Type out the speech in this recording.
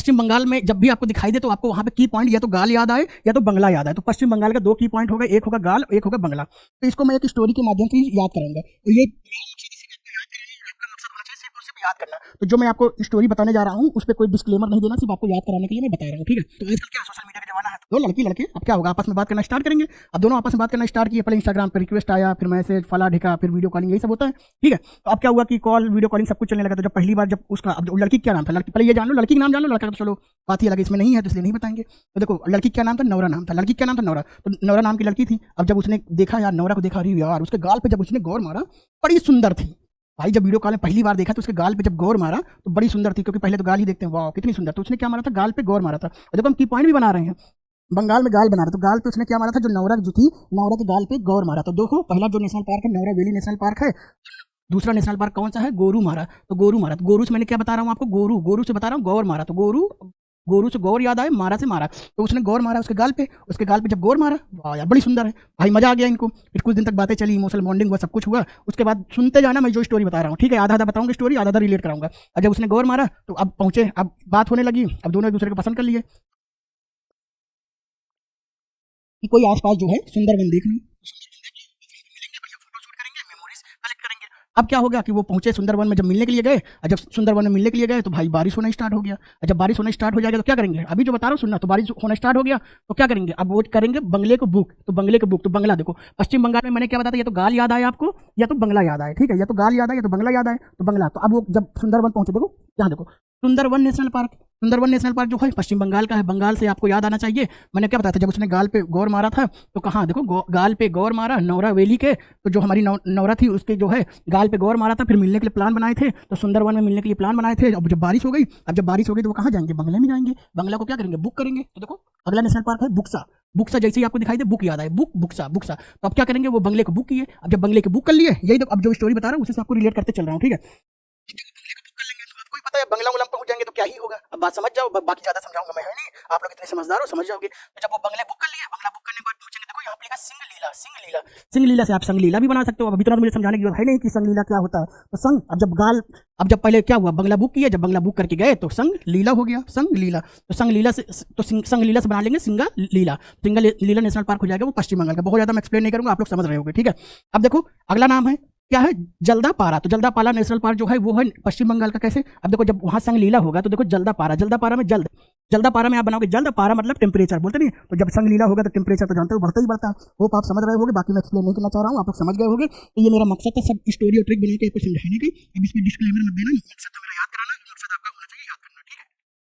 पश्चिम बंगाल में जब भी आपको दिखाई दे तो आपको वहाँ पे की पॉइंट या तो गाल याद आए या तो बंगला याद आए। तो पश्चिम बंगाल का 2 की पॉइंट होगा, एक होगा गाल, एक होगा बंगला। तो इसको मैं एक स्टोरी के माध्यम से याद कराऊंगा। तो ये याद करना। तो जो मैं आपको स्टोरी बताने जा रहा हूँ उस पर कोई डिस्क्लेमर नहीं देना, सिर्फ आपको याद कराने के लिए मैं बता रहा हूँ, ठीक है। तो आजकल क्या सोशल मीडिया का जमाना है, दो लड़की लड़के अब क्या होगा, आपस में बात करना स्टार्ट करेंगे। अब दोनों आपस में बात करना स्टार्ट किए, पहले इंस्टाग्राम पर रिक्वेस्ट आया, फिर मैसेज, फला ढिका, फिर वीडियो कॉलिंग, यही सब होता है, ठीक है। तो अब क्या हुआ कि कॉल, वीडियो कॉलिंग सब कुछ चलने लगा। तो जब पहली बार जब उसका, अब लड़की क्या नाम था, लड़की पहले ये जान लो, लड़की का नाम जान लो, लड़का तो चलो बात ही अलग, इसमें नहीं है तो इसलिए नहीं बताएंगे। तो देखो लड़की क्या नाम था, नौरा नाम था, लड़की क्या नाम था, नौरा। तो नौरा नाम की लड़की थी। अब जब उसने देखा यार, नौरा को देखा, अरे यार उसके गाल पे जब उसने गौर मारा, बड़ी सुंदर थी भाई। जब वीडियो कॉल में पहली बार देखा तो उसके गाल पे जब गौर मारा तो बड़ी सुंदर थी, क्योंकि पहले तो गाल ही देखते हैं, वाह कितनी सुंदर। तो उसने क्या मारा था, गाल पे गौर मारा था। और देखो हम की पॉइंट भी बना रहे हैं, बंगाल में गाल बना रहे, तो गाल पे उसने क्या मारा था, जो नौरा जो थी, नौरा के गाल पे गौर मारा। तो देखो पहला जो नेशनल पार्क है नौरा वैली नेशनल पार्क है, दूसरा नेशनल पार्क कौन सा है, गोरू मारा। तो गोरू मारा, तो गोरू से मैंने क्या बता रहा हूँ आपको, गोरू, गोरू से बता रहा हूँ गौर मारा। तो गोरू, गोरू से गौर याद आए, मारा से मारा। तो उसने गौर मारा उसके गाल पे, उसके गाल पे जब गौर मारा, वाह यार बड़ी सुंदर है भाई, मजा आ गया इनको। फिर कुछ दिन तक बातें चली, इमोशनल बॉन्डिंग हुआ, सब कुछ हुआ। उसके बाद सुनते जाना, मैं जो स्टोरी बता रहा हूँ, ठीक है, आधा आधा बताऊंगा स्टोरी, आधा आधा रिलेट कराऊंगा। और जब उसने गौर मारा तो अब पहुंचे, अब बात होने लगी, अब दोनों एक दूसरे को पसंद कर लिए कि कोई आसपास जो है सुंदरवन देख लो, अब क्या हो गया कि वो पहुंचे सुंदरवन में, जब मिलने के लिए गए, और जब सुंदरवन में मिलने के लिए गए तो भाई बारिश होना स्टार्ट हो गया। और जब बारिश होना स्टार्ट हो जाएगा तो क्या करेंगे, अभी जो बता रहा हूँ सुनना। तो बारिश होना स्टार्ट हो गया तो क्या करेंगे, अब वो करेंगे बंगले को बुक। तो बंगले को बुक, तो बंगला देखो, पश्चिम बंगाल में मैंने क्या बताया, या तो गाल याद आए आपको या तो बंगला याद आए, ठीक है, या तो गाल याद आए या तो बंगला याद आए। तो बंगला, तो अब वो जब सुंदरवन पहुंचे, देखो यहाँ देखो, Sundarban national park. Sundarban national park जो है पश्चिम बंगाल का है, बंगाल से आपको याद आना चाहिए। मैंने क्या बताया था, जब उसने गाल पे गौर मारा था तो कहाँ देखो, गाल पे गौर मारा, नौरा वैली के। तो जो हमारी नौरा थी उसके जो है गाल पे गौर मारा था, फिर मिलने के लिए प्लान बनाए थे, तो सुंदरवन में मिलने के लिए प्लान बनाए थे। अब जब बारिश हो गई, अब जब बारिश हो गई तो वो कहाँ जाएंगे, बंगले में जाएंगे। बंगला को क्या करेंगे, बुक करेंगे। तो देखो अगला नेशनल पार्क है बुक्सा। बुक्सा जैसे ही आपको दिखाई दे, बुक याद आए, बुक, बुक्सा, बुक्सा। तो अब क्या करेंगे, वो बंगले को बुक किए। अब जब बंगले को बुक कर लिए, यही तो अब जो स्टोरी बता रहा हूँ उसी से आपको रिलेट करते चल रहा हूँ, ठीक है। आपको ही पता है बंगला उंगला पहुंच जाएंगे तो क्या ही होगा, अब बात समझ जाओ, बाकी ज्यादा समझाऊंगा मैं, है नहीं, आप लोग इतने समझदार हो, समझ जाओगे। तो जब वो बंगले बुक कर लिए, बंगला बुक करने के बाद पहुंचेंगे, देखो यहाँ पे लिखा सिंगलीला, सिंगलीला, सिंगलीला से आप संगलीला भी बना सकते हो। अब इतना तो मुझे समझाने की जरूरत है नहीं कि संगलीला क्या होता है। तो संग, अब जब गाल, अब जब पहले क्या हुआ, बंगला बुक किया, जब बंगला बुक करके गए तो संग लीला हो गया, संग लीला। तो संग लीला से, तो संग लीला से बना लेंगे सिंगा लीला, सिंगा लीला नेशनल पार्क हो जाएगा, वो पश्चिम बंगाल का। बहुत ज्यादा मैं एक्सप्लेन नहीं करूंगा, आप लोग समझ रहे होंगे, ठीक है। अब देखो अगला नाम है क्या है, जल्दापारा। तो जल्दापारा नेशनल पार्क जो है वो है पश्चिम बंगाल का। कैसे, अब देखो जब वहां संगलीला होगा तो देखो जल्दापारा, जल्दापारा में जल्द, जल्दापारा में आप बनाओगे जल्दापारा मतलब टेम्परेचर बोलते नहीं। तो जब संगलीला होगा तो टेम्परेचर तो जानते हो बढ़ता ही बढ़ता है। होप आप समझ रहे होगे, बाकी मैं एक्सप्लेन नहीं करना चाह रहा हूँ, आप लोग समझ गए होंगे। तो ये मेरा मकसद था, सब स्टोरी और ट्रिक बना के आपको समझाने की। अब इसमें डिस्क्लेमर मत देना, मकसद तो मेरा याद कराना, मकसद आपका